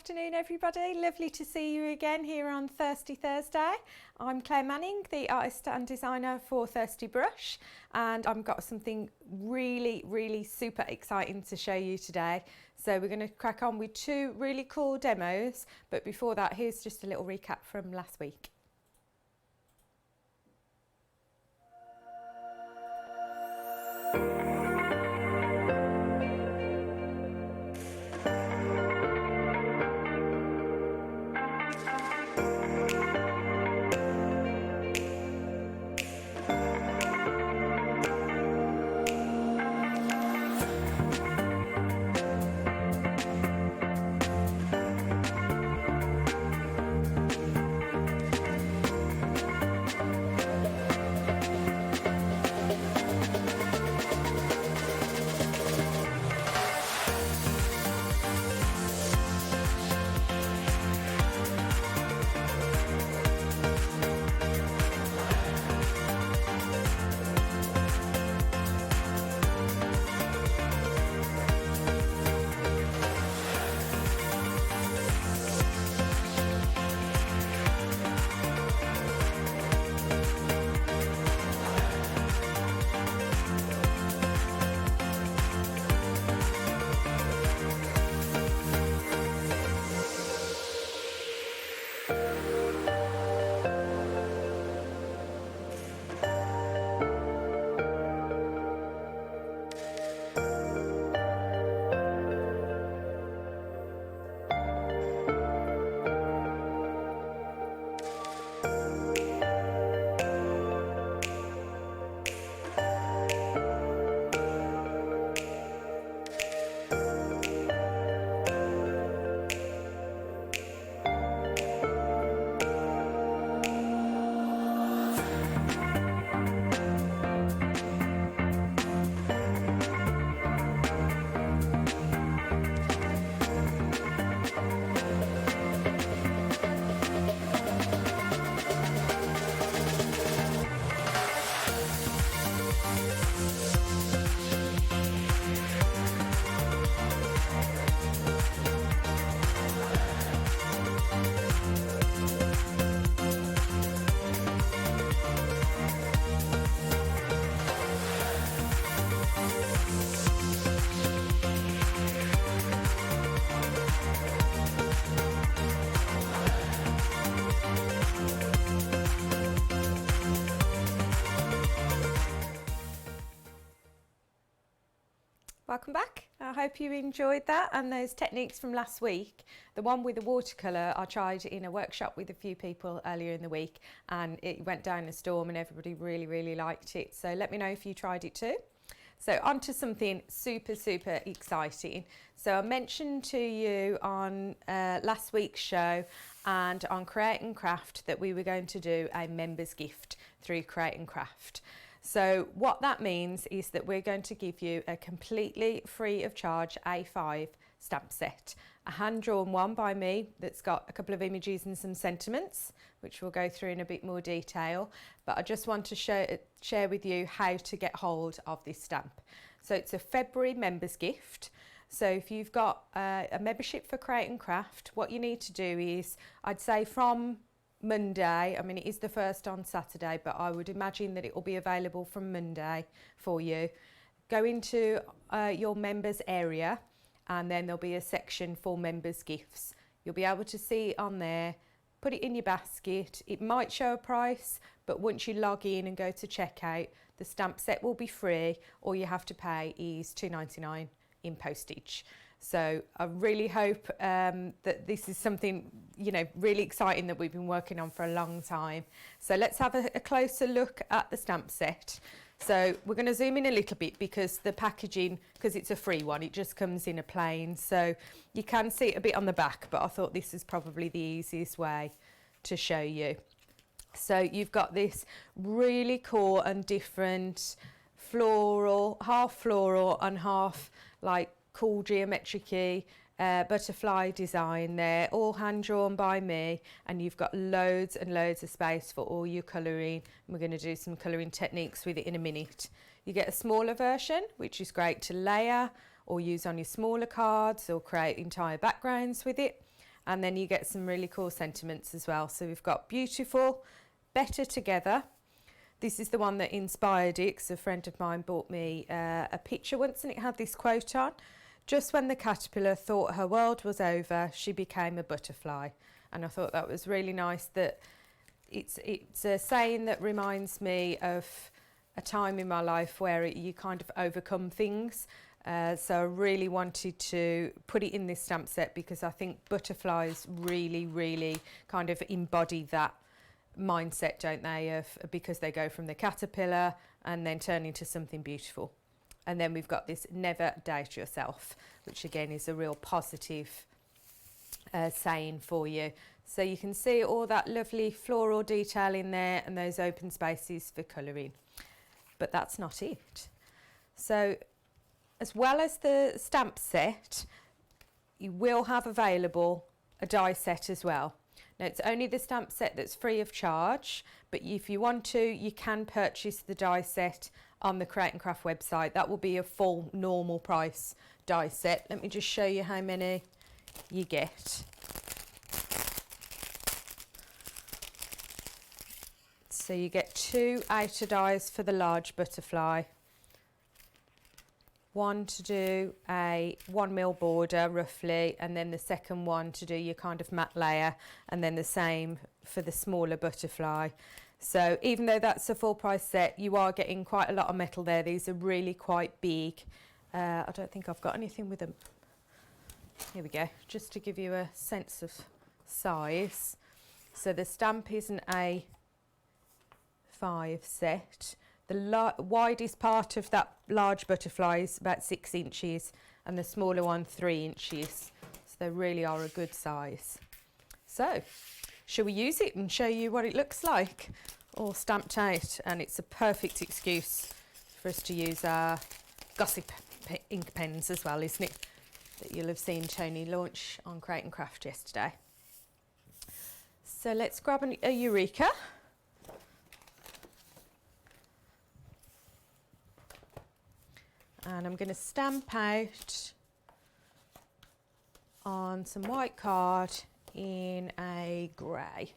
afternoon everybody, lovely to see you again here on Thirsty Thursday. I'm Claire Manning, the artist and designer for Thirsty Brush, and I've got something really super exciting to show you today. So we're going to crack on with two really cool demos, but before that here's just a little recap from last week. Welcome back. I hope you enjoyed that and those techniques from last week. The one with the watercolour I tried in a workshop with a few people earlier in the week, and it went down a storm and everybody really liked it. So let me know if you tried it too. So on to something super exciting. So I mentioned to you on last week's show and on Create and Craft that we were going to do a members gift through Create and Craft. So what that means is that we're going to give you a completely free of charge A5 stamp set, a hand-drawn one by me that's got a couple of images and some sentiments, which we'll go through in a bit more detail. But I just want to share with you how to get hold of this stamp. So it's a February members gift. So if you've got a membership for Create and Craft, what you need to do is, I'd say from Monday, I mean it is the first on Saturday, but I would imagine that it will be available from Monday for you. Go into your members area and then there'll be a section for members gifts. You'll be able to see it on there, put it in your basket. It might show a price, but once you log in and go to checkout, the stamp set will be free. All you have to pay is £2.99 in postage. So I really hope that this is something, you know, really exciting that we've been working on for a long time. So let's have a closer look at the stamp set. So we're going to zoom in a little bit because the packaging, because it's a free one, it just comes in a plain. So you can see it a bit on the back, but I thought this is probably the easiest way to show you. So you've got this really cool and different floral, half floral and half like cool geometric-y butterfly design there, all hand drawn by me, and you've got loads and loads of space for all your colouring. We're going to do some colouring techniques with it in a minute. You get a smaller version, which is great to layer or use on your smaller cards or create entire backgrounds with it. and then you get some really cool sentiments as well. So we've got beautiful, better together. This is the one that inspired it, because a friend of mine bought me a picture once and it had this quote on: just when the caterpillar thought her world was over, she became a butterfly. And I thought that was really nice, that it's a saying that reminds me of a time in my life where you kind of overcome things. So I really wanted to put it in this stamp set because I think butterflies really, really kind of embody that mindset, don't they, because they go from the caterpillar and then turn into something beautiful. And then we've got this never doubt yourself, which again is a real positive saying for you. So you can see all that lovely floral detail in there and those open spaces for colouring. But that's not it. So as well as the stamp set, you will have available a die set as well. Now it's only the stamp set that's free of charge, but if you want to, you can purchase the die set on the Create and Craft website. That will be a full normal price die set. Let me just show you how many you get. So you get 2 outer dies for the large butterfly, one to do a 1mm border roughly, and then the second one to do your kind of matte layer, and then the same for the smaller butterfly. So even though that's a full price set, you are getting quite a lot of metal there. These are really quite big. I don't think I've got anything with them. Here we go, just to give you a sense of size. So the stamp is an A5 set. The widest part of that large butterfly is about 6 inches and the smaller one 3 inches. So they really are a good size. So shall we use it and show you what it looks like all stamped out? And it's a perfect excuse for us to use our gossip ink pens as well, isn't it? That you'll have seen Tony launch on Create and Craft yesterday. So let's grab a Eureka. And I'm going to stamp out on some white card in a grey.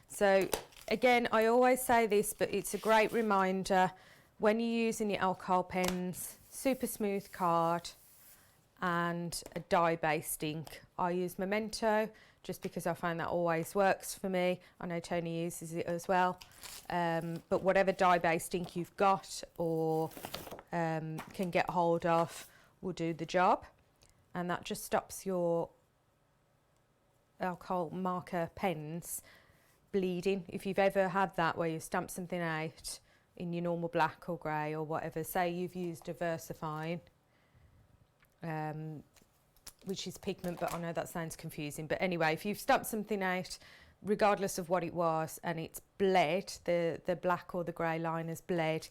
So again, I always say this, but it's a great reminder when you're using your alcohol pens, super smooth card and a dye-based ink. I use Memento just because I find that always works for me. I know Tony uses it as well. But whatever dye-based ink you've got or can get hold of will do the job. And that just stops your alcohol marker pens bleeding. If you've ever had that where you stamp something out in your normal black or grey or whatever, say you've used a VersaFine, which is pigment, but I know that sounds confusing. But anyway, if you've stamped something out, regardless of what it was, and it's bled, the black or the grey line has bled,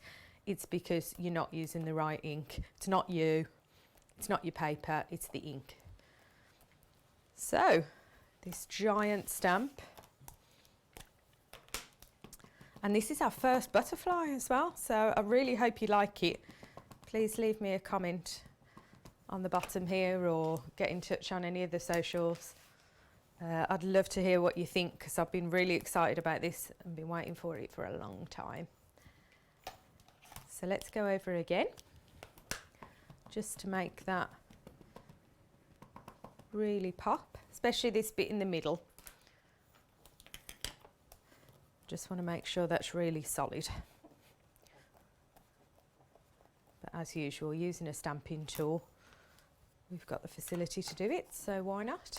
it's because you're not using the right ink. It's not you, it's not your paper, it's the ink. So, this giant stamp. And this is our first butterfly as well, so I really hope you like it. Please leave me a comment on the bottom here or get in touch on any of the socials. I'd love to hear what you think, because I've been really excited about this and been waiting for it for a long time. So let's go over again, just to make that really pop, especially this bit in the middle. Just want to make sure that's really solid. But as usual, using a stamping tool, we've got the facility to do it, so why not?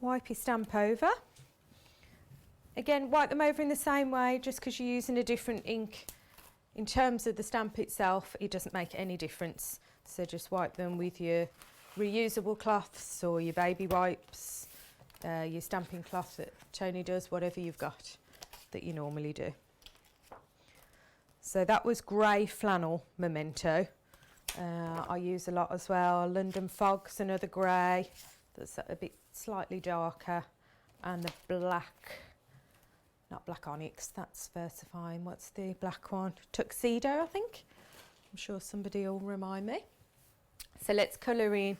Wipe your stamp over. Again, wipe them over in the same way. Just because you're using a different ink, in terms of the stamp itself, it doesn't make any difference. So just wipe them with your reusable cloths or your baby wipes, your stamping cloth that Tony does, whatever you've got that you normally do. So that was grey flannel Memento. I use a lot as well. London Fog's another grey that's a bit slightly darker, and the black, not black onyx, that's VersaFine. What's the black one? Tuxedo, I think. I'm sure somebody will remind me. So let's colour in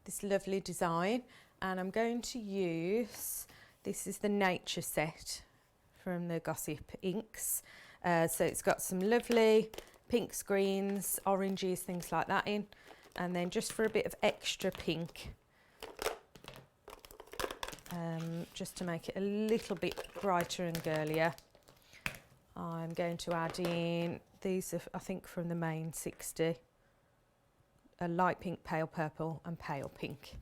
this lovely design. and I'm going to use, this is the Nature set from the Gossip Inks. So it's got some lovely pinks, greens, oranges, things like that in. And then just for a bit of extra pink, just to make it a little bit brighter and girlier, I'm going to add in, these are I think from the main 60, a light pink, pale purple and pale pink.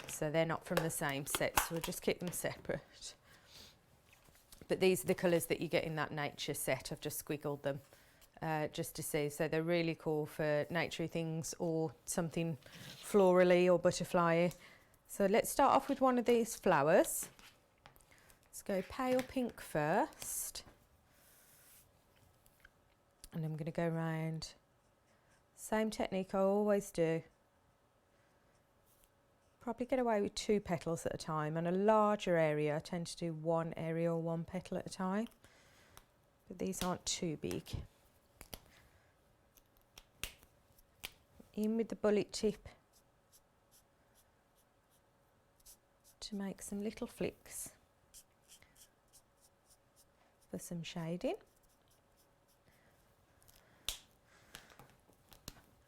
So they're not from the same set, so we'll just keep them separate. But these are the colours that you get in that Nature set. I've just squiggled them just to see. So they're really cool for naturey things or something florally or butterfly-y. So let's start off with one of these flowers. Let's go pale pink first. And I'm going to go around, same technique I always do. Probably get away with 2 petals at a time, and a larger area I tend to do 1 area or 1 petal at a time, but these aren't too big. In with the bullet tip to make some little flicks for some shading,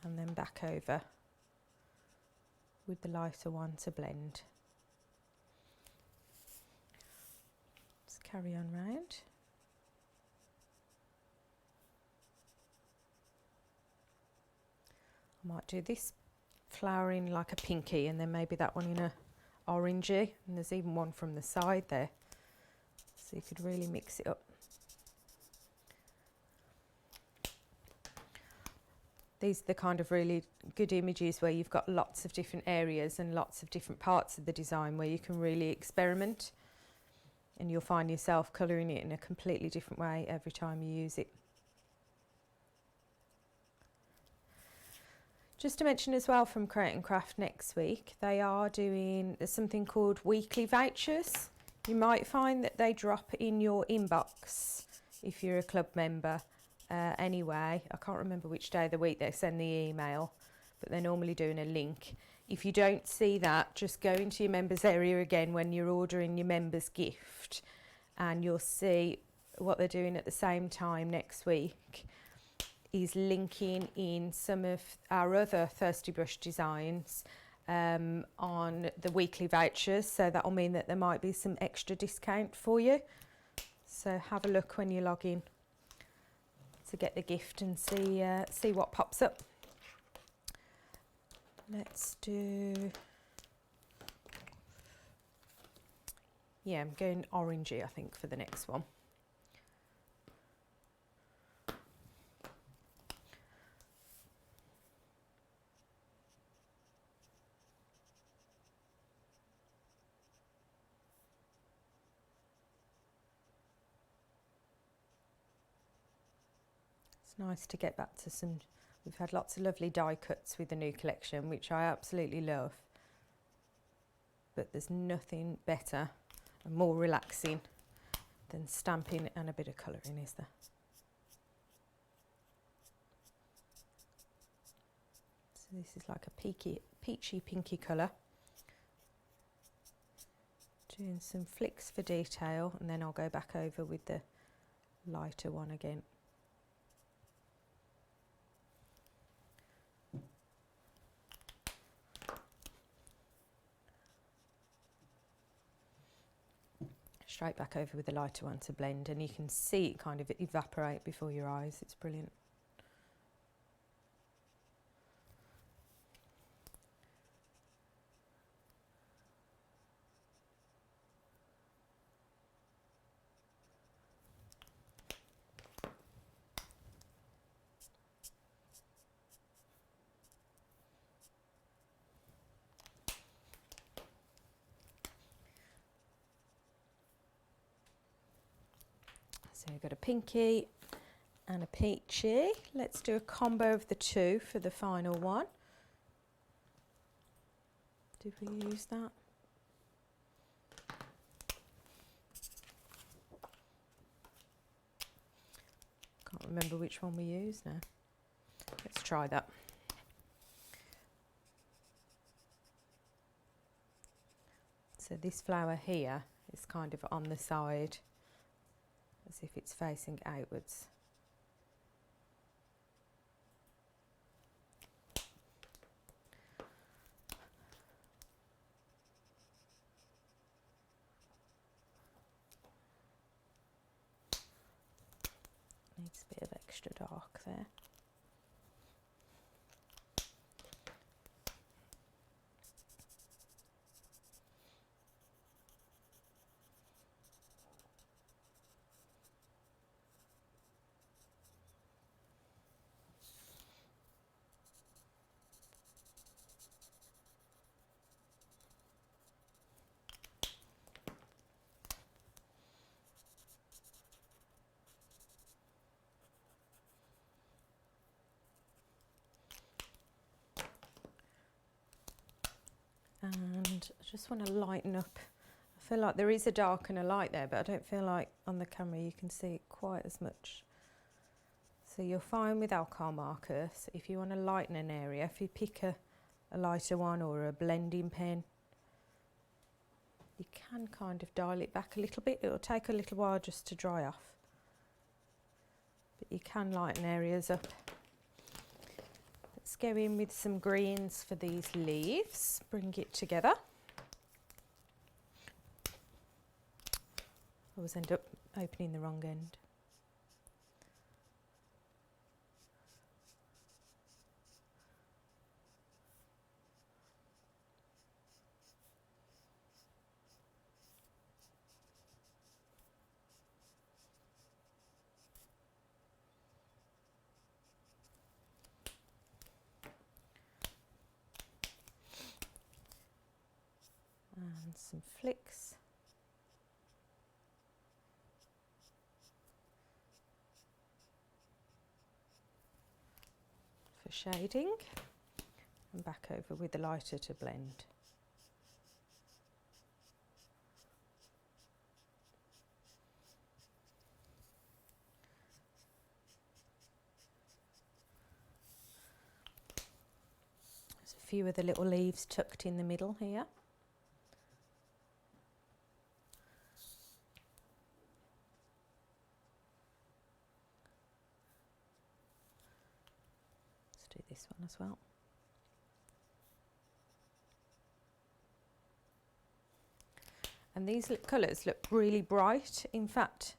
and then back over with the lighter one to blend. Just carry on round. I might do this flower in like a pinky, and then maybe that one in a orangey, and there's even one from the side there, so you could really mix it up. These are the kind of really good images where you've got lots of different areas and lots of different parts of the design where you can really experiment, and you'll find yourself colouring it in a completely different way every time you use it. Just to mention as well, from Create and Craft next week, they are doing something called weekly vouchers. You might find that they drop in your inbox if you're a club member. Anyway, I can't remember which day of the week they send the email, but they're normally doing a link. If you don't see that, just go into your members area again when you're ordering your members gift, and you'll see what they're doing at the same time next week is linking in some of our other Thirsty Brush designs on the weekly vouchers, so that'll mean that there might be some extra discount for you. So have a look when you log in to get the gift and see what pops up. Let's do, yeah, I'm going orangey I think for the next one. It's nice to get back to some, we've had lots of lovely die cuts with the new collection, which I absolutely love, but there's nothing better and more relaxing than stamping and a bit of colouring, is there? So this is like a peachy pinky colour. Doing some flicks for detail, and then I'll go back over with the lighter one again. Straight back over with the lighter one to blend, and you can see it kind of evaporate before your eyes. It's brilliant. So we've got a pinky and a peachy. Let's do a combo of the two for the final one. Did we use that? Can't remember which one we used now. Let's try that. So this flower here is kind of on the side as if it's facing outwards. Needs a bit of extra dark there. And I just want to lighten up. I feel like there is a dark and a light there, but I don't feel like on the camera you can see it quite as much. So you're fine with alcohol markers. If you want to lighten an area, if you pick a lighter one or a blending pen, you can kind of dial it back a little bit. It'll take a little while just to dry off, but you can lighten areas up. Let's go in with some greens for these leaves, bring it together. I always end up opening the wrong end. And some flicks. For shading, and back over with the lighter to blend. There's a few of the little leaves tucked in the middle here. Do this one as well. And these colours look really bright. In fact,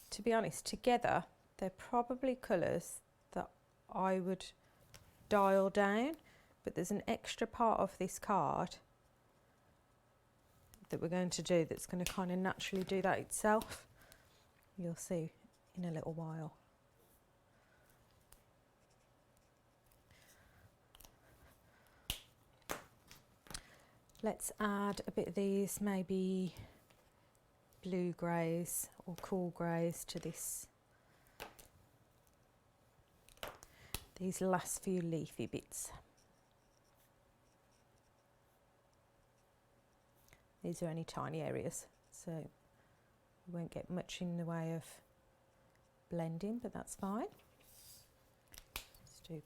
to be honest, together they're probably colours that I would dial down, but there's an extra part of this card that we're going to do that's going to kind of naturally do that itself. You'll see in a little while. Let's add a bit of these, maybe blue greys or cool greys to this. These last few leafy bits. These are only tiny areas, so you won't get much in the way of blending, but that's fine. Let's do.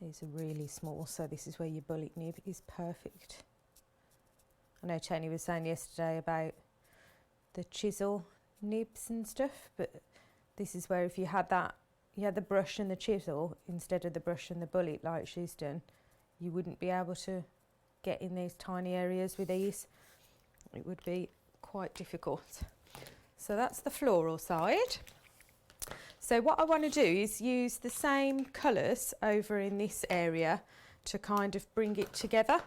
These are really small, so this is where your bullet nib is perfect. I know Tony was saying yesterday about the chisel nibs and stuff, but this is where if you had that, you had the brush and the chisel instead of the brush and the bullet like she's done, you wouldn't be able to get in these tiny areas with these. It would be quite difficult. So that's the floral side. So what I want to do is use the same colours over in this area to kind of bring it together.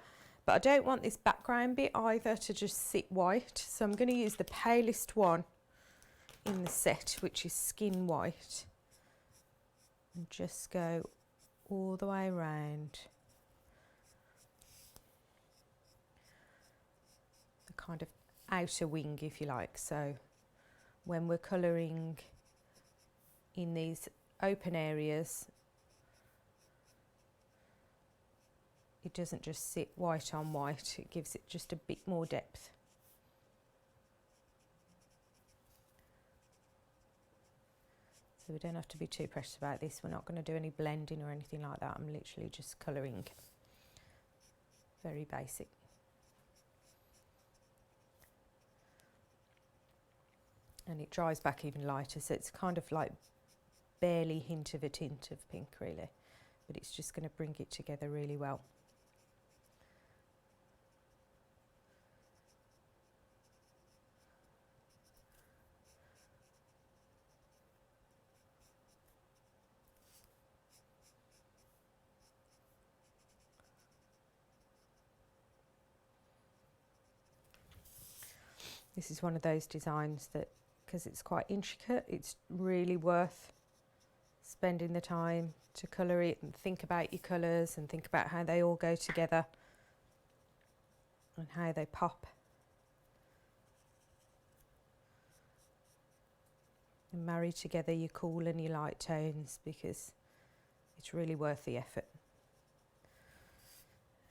But I don't want this background bit either to just sit white. So I'm going to use the palest one in the set, which is Skin White. And just go all the way around the kind of outer wing, if you like. So when we're colouring in these open areas, it doesn't just sit white on white, it gives it just a bit more depth. So we don't have to be too precious about this. We're not going to do any blending or anything like that. I'm literally just colouring. Very basic. and it dries back even lighter, so it's kind of like barely hint of a tint of pink really, but it's just going to bring it together really well. This is one of those designs that, because it's quite intricate, it's really worth spending the time to colour it and think about your colours and think about how they all go together and how they pop. And marry together your cool and your light tones, because it's really worth the effort.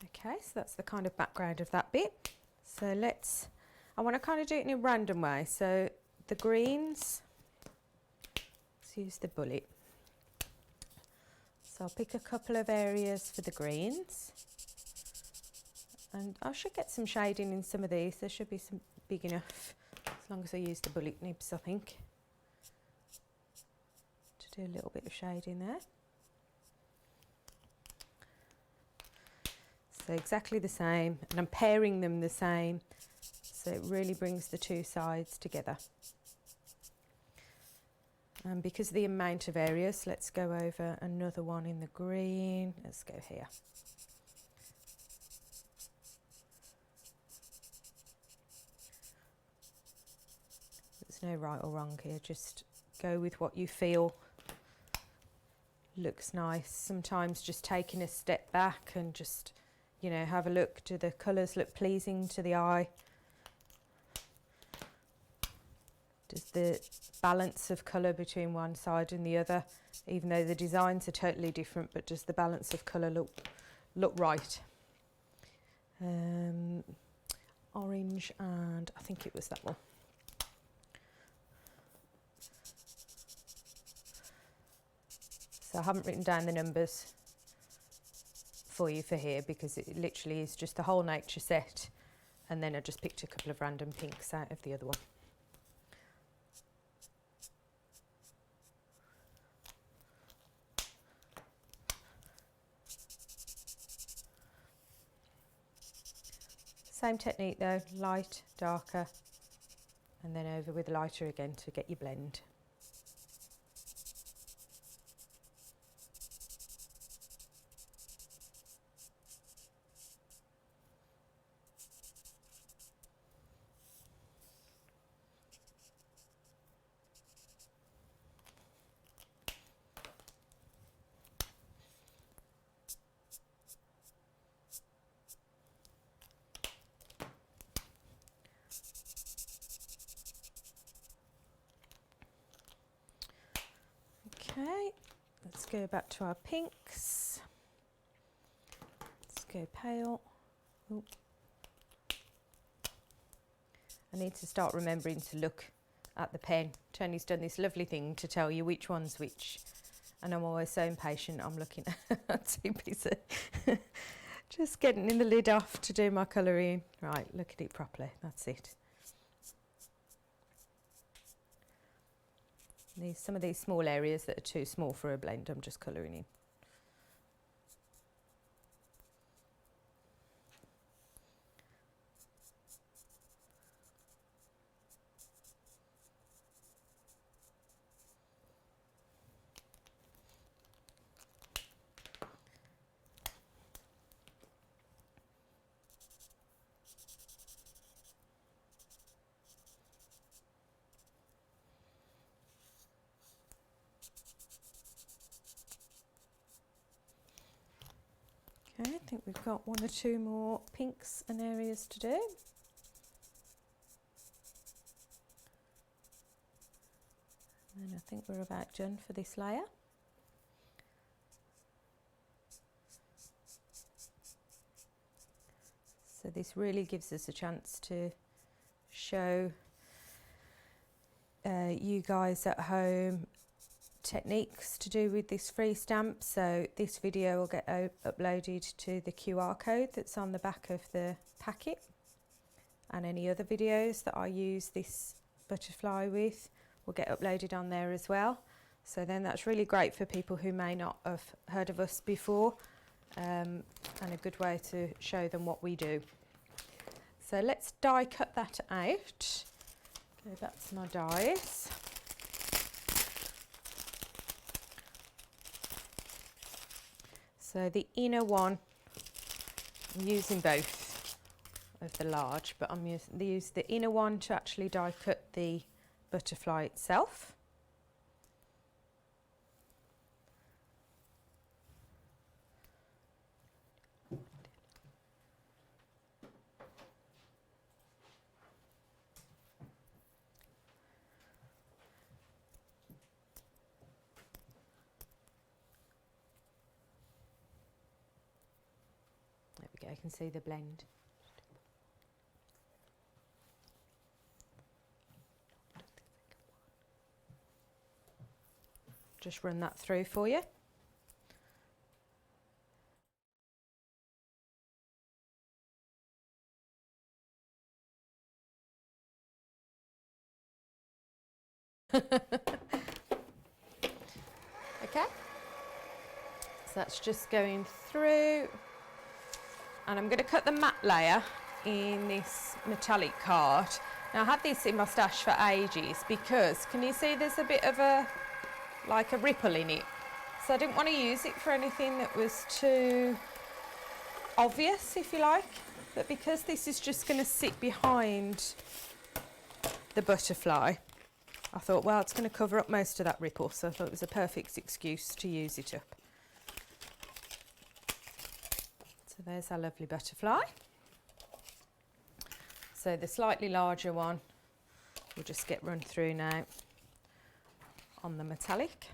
Okay, so that's the kind of background of that bit. So I want to kind of do it in a random way. So the greens, let's use the bullet. So I'll pick a couple of areas for the greens, and I should get some shading in some of these. There should be some big enough, as long as I use the bullet nibs, I think, to do a little bit of shading there. So exactly the same, and I'm pairing them the same, so it really brings the two sides together. And because of the amount of areas, let's go over another one in the green. Let's go here. There's no right or wrong here, just go with what you feel looks nice. Sometimes just taking a step back and just, you know, have a look. Do the colours look pleasing to the eye? Does the balance of colour between one side and the other, even though the designs are totally different, but does the balance of colour look right? Orange, and I think it was that one. So I haven't written down the numbers for you for here, because it literally is just the whole nature set, and then I just picked a couple of random pinks out of the other one. Same technique though, light, darker, and then over with lighter again to get your blend. Okay, let's go back to our pinks. Let's go pale. Ooh. I need to start remembering to look at the pen. Tony's done this lovely thing to tell you which one's which, and I'm always so impatient. I'm looking at too busy. Just getting in the lid off to do my colouring. Right, look at it properly. That's it. Some of these small areas that are too small for a blend, I'm just colouring in. Okay, I think we've got one or two more pinks and areas to do. And I think we're about done for this layer. So this really gives us a chance to show you guys at home techniques to do with this free stamp. So this video will get uploaded to the QR code that's on the back of the packet, and any other videos that I use this butterfly with will get uploaded on there as well. So then that's really great for people who may not have heard of us before, and a good way to show them what we do. So let's die cut that out. So that's my dies. So the inner one, I'm using both of the large, but I'm use the inner one to actually die cut the butterfly itself. There we go, you can see the blend. Just run that through for you. Okay, so that's just going through, and I'm going to cut the matte layer in this metallic card. Now I had this in my stash for ages because, can you see there's a bit of a ripple in it? So I didn't want to use it for anything that was too obvious, if you like, but because this is just going to sit behind the butterfly, I thought, well, it's going to cover up most of that ripple, so I thought it was a perfect excuse to use it up. So there's our lovely butterfly. So the slightly larger one will just get run through now on the metallic.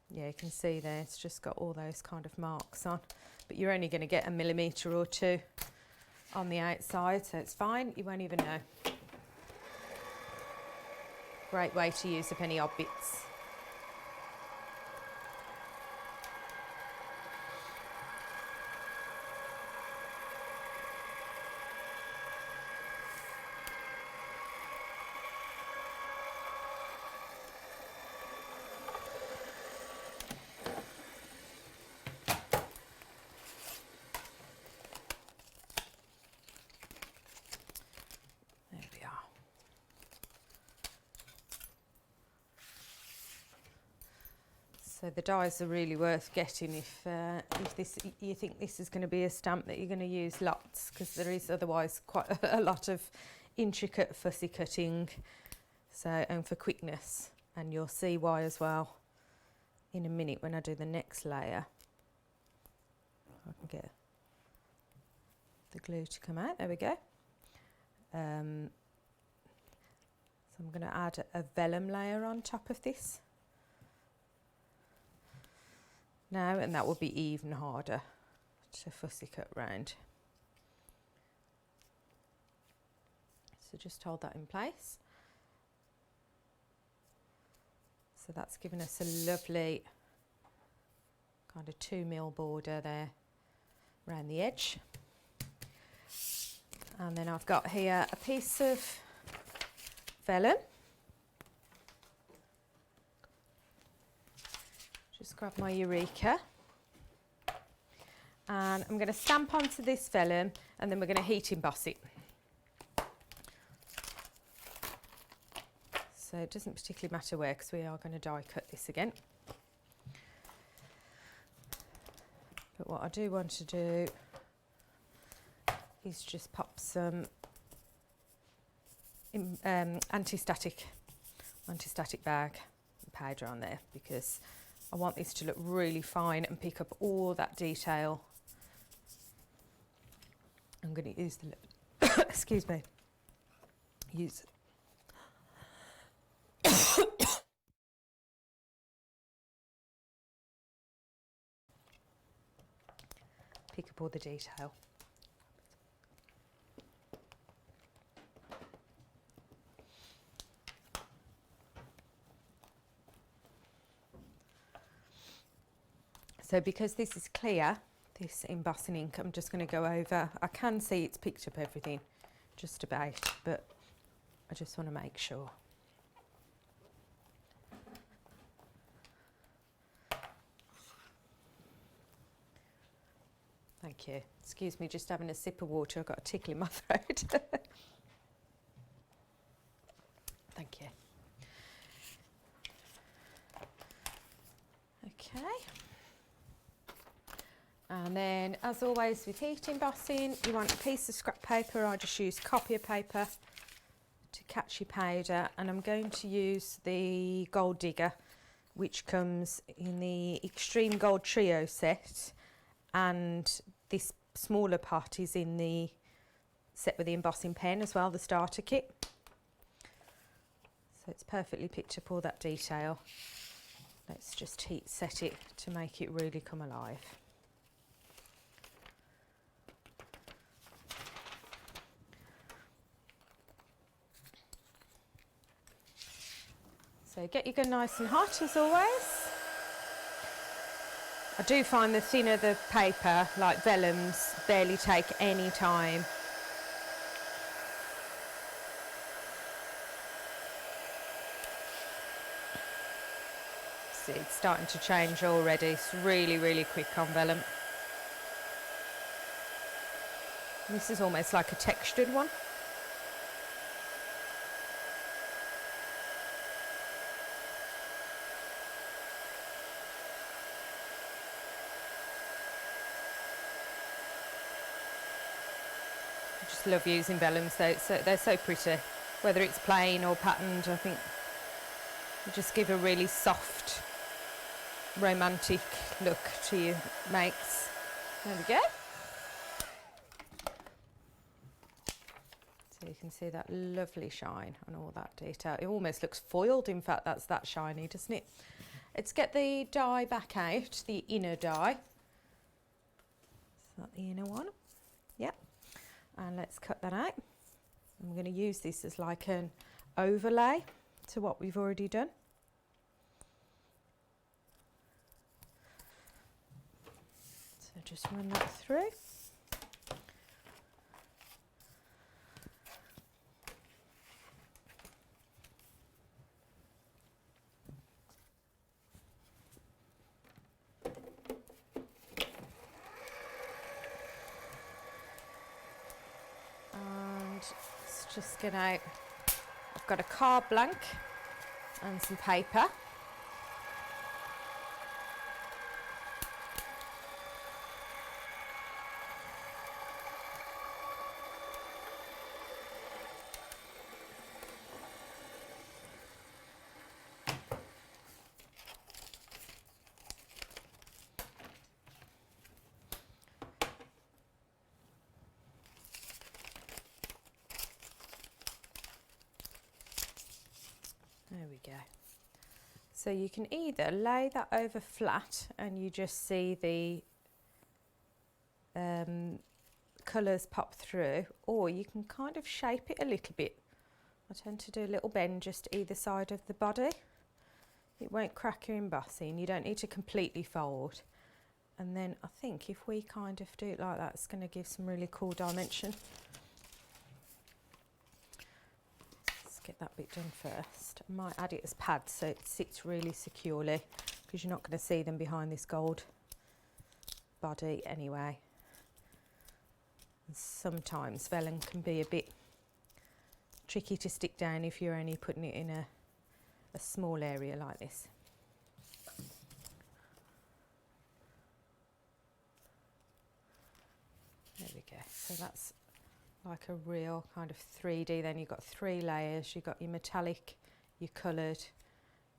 Yeah, you can see there, it's just got all those kind of marks on, but you're only going to get a millimetre or two on the outside, so it's fine, you won't even know. Great way to use up any odd bits. So the dies are really worth getting if you think this is going to be a stamp that you're going to use lots, because there is otherwise quite a lot of intricate fussy cutting, so, and for quickness, and you'll see why as well in a minute when I do the next layer. I can get the glue to come out, there we go. So I'm going to add a vellum layer on top of this now, and that will be even harder to fussy cut round. So just hold that in place. So that's given us a lovely kind of 2mm border there around the edge. And then I've got here a piece of vellum. Just grab my Eureka, and I'm going to stamp onto this vellum, and then we're going to heat emboss it. So it doesn't particularly matter where, because we are going to die cut this again. But what I do want to do is just pop some anti-static bag powder on there, because I want this to look really fine and pick up all that detail. I'm going to use the excuse me, use pick up all the detail. So because this is clear, this embossing ink, I'm just going to go over. I can see it's picked up everything just about, but I just want to make sure. Thank you. Excuse me, just having a sip of water. I've got a tickle in my throat. Thank you. Okay. And then, as always with heat embossing, you want a piece of scrap paper. I just use copier paper to catch your powder, and I'm going to use the Gold Digger, which comes in the Extreme Gold Trio set, and this smaller pot is in the set with the embossing pen as well, the starter kit. So it's perfectly picked up all that detail. Let's just heat set it to make it really come alive. So get your gun nice and hot as always. I do find the thinner the paper, like vellums, barely take any time. See, it's starting to change already. It's really, really quick on vellum. This is almost like a textured one. I just love using vellums, they're so pretty. Whether it's plain or patterned, I think they just give a really soft, romantic look to your makes. There we go. So you can see that lovely shine and all that detail. It almost looks foiled, in fact, that's that shiny, doesn't it? Let's get the die back out, the inner die. Is that the inner one? Yep. And let's cut that out. I'm going to use this as like an overlay to what we've already done. So just run that through. Just gonna, I've got a card blank and some paper. There we go. So you can either lay that over flat and you just see the colours pop through, or you can kind of shape it a little bit. I tend to do a little bend just either side of the body. It won't crack your embossing. You don't need to completely fold. And then I think if we kind of do it like that, it's going to give some really cool dimension. Get that bit done first. I might add it as pads so it sits really securely, because you're not going to see them behind this gold body anyway. And sometimes vellum can be a bit tricky to stick down if you're only putting it in a small area like this. There we go. So that's like a real kind of 3D. Then you've got 3 layers. You've got your metallic, your coloured,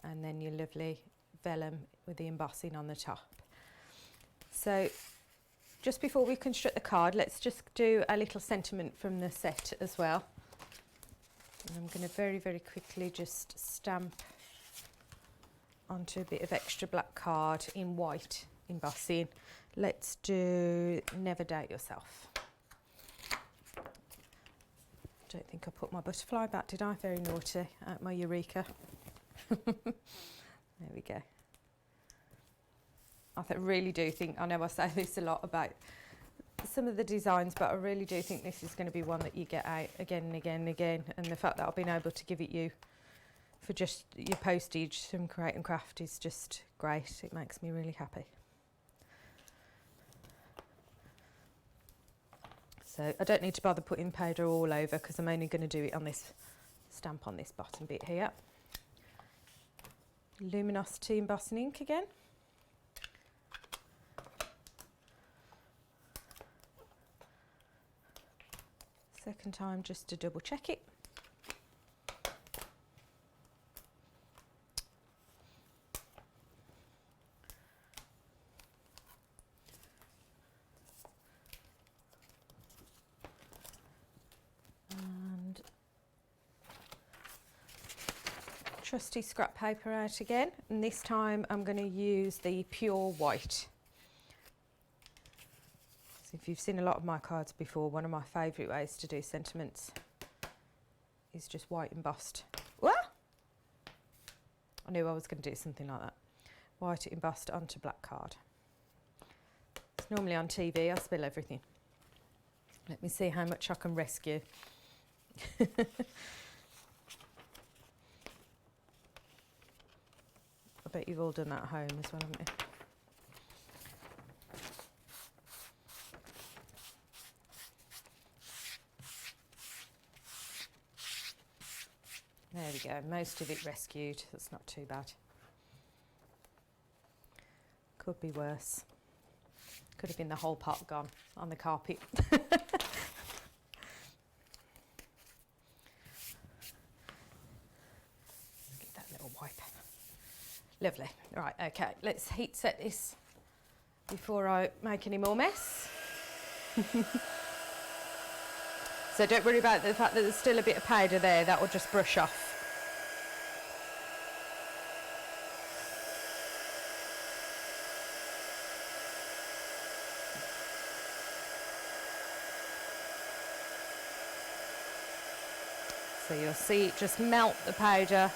and then your lovely vellum with the embossing on the top. So just before we construct the card, let's just do a little sentiment from the set as well. And I'm going to very, very quickly just stamp onto a bit of extra black card in white embossing. Let's do Never Doubt Yourself. Don't think I put my butterfly back, did I? Very naughty, out my Eureka. There we go. I really do think, I know I say this a lot about some of the designs, but I really do think this is going to be one that you get out again and again and again, and the fact that I've been able to give it you for just your postage from Create and Craft is just great. It makes me really happy. So I don't need to bother putting powder all over because I'm only going to do it on this stamp on this bottom bit here. Luminosity embossing ink again. Second time just to double check it. And trusty scrap paper out again, and this time I'm going to use the pure white. If you've seen a lot of my cards before, one of my favourite ways to do sentiments is just white embossed. What? I knew I was going to do something like that. White embossed onto black card. It's normally on TV, I spill everything. Let me see how much I can rescue. I bet you've all done that at home as well, haven't you? There we go, most of it rescued, that's not too bad. Could be worse. Could have been the whole pot gone on the carpet. Get that little wipe. Lovely, right, okay, let's heat set this before I make any more mess. So don't worry about the fact that there's still a bit of powder there, that will just brush off. So you'll see it just melt the powder,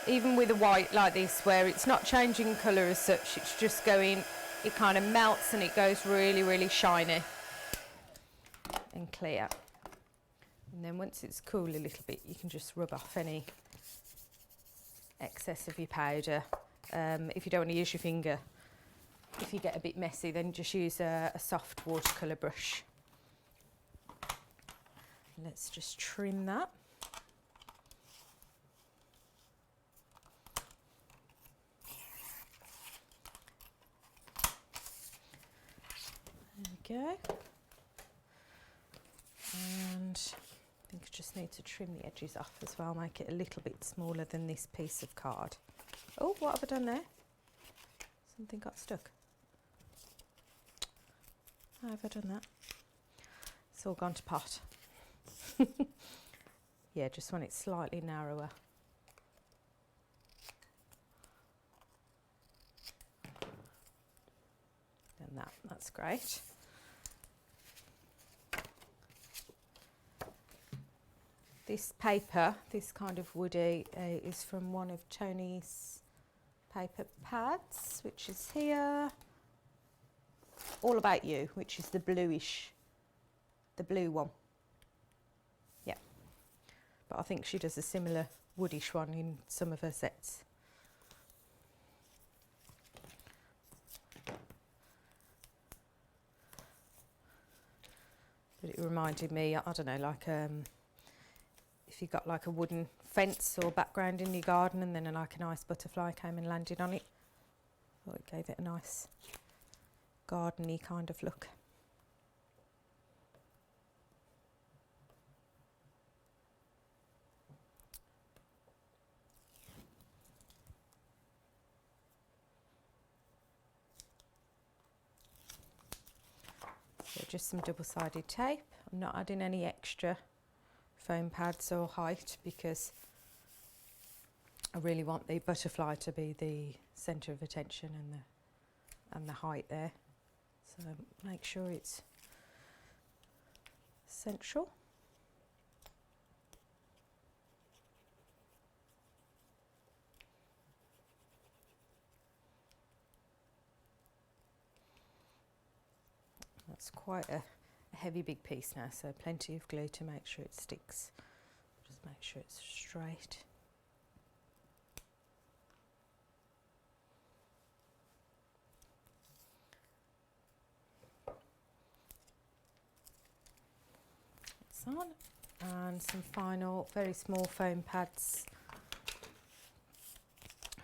even with the white like this, where it's not changing colour as such, it's just going, it kind of melts and it goes really, really shiny and clear. And then once it's cooled a little bit, you can just rub off any excess of your powder. If you don't want to use your finger, if you get a bit messy, then just use a soft watercolour brush. Let's just trim that. There we go. And I think I just need to trim the edges off as well, make it a little bit smaller than this piece of card. Oh, what have I done there? Something got stuck. How have I done that? It's all gone to pot. Yeah, just want it slightly narrower. And that's great. This paper, this kind of woody, is from one of Tony's paper pads, which is here. All About You, which is the bluish, the blue one. Yeah, but I think she does a similar woodish one in some of her sets. But it reminded me, I don't know, like if you got like a wooden fence or background in your garden and then like a nice butterfly came and landed on it. I thought it gave it a nice garden-y kind of look. So just some double-sided tape. I'm not adding any extra foam pads or height because I really want the butterfly to be the centre of attention and the height there. So make sure it's central. It's quite a heavy big piece now, so plenty of glue to make sure it sticks. Just make sure it's straight. It's on, and some final very small foam pads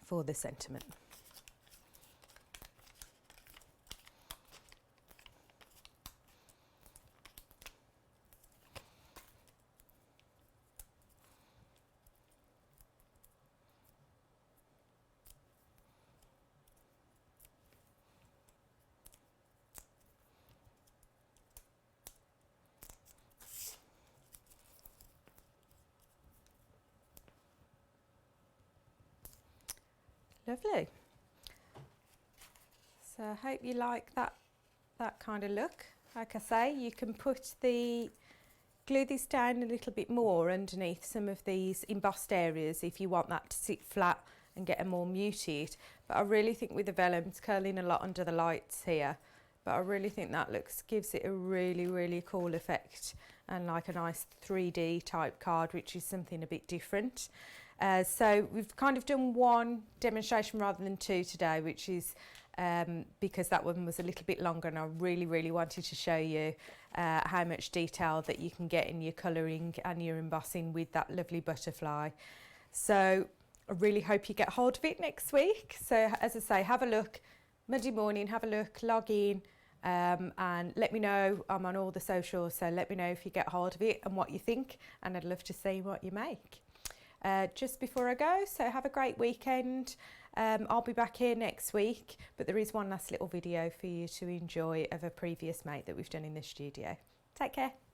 for the sentiment. Lovely. So I hope you like that kind of look. Like I say, you can glue this down a little bit more underneath some of these embossed areas if you want that to sit flat and get a more muted. But I really think with the vellum, it's curling a lot under the lights here, but I really think that gives it a really cool effect and like a nice 3D type card, which is something a bit different. So we've kind of done one demonstration rather than two today, which is because that one was a little bit longer, and I really wanted to show you how much detail that you can get in your colouring and your embossing with that lovely butterfly. So I really hope you get hold of it next week. So as I say, have a look Monday morning, have a look, log in, and let me know. I'm on all the socials, so let me know if you get hold of it and what you think, and I'd love to see what you make. Just before I go, so have a great weekend. I'll be back here next week, but there is one last little video for you to enjoy of a previous make that we've done in the studio. Take care.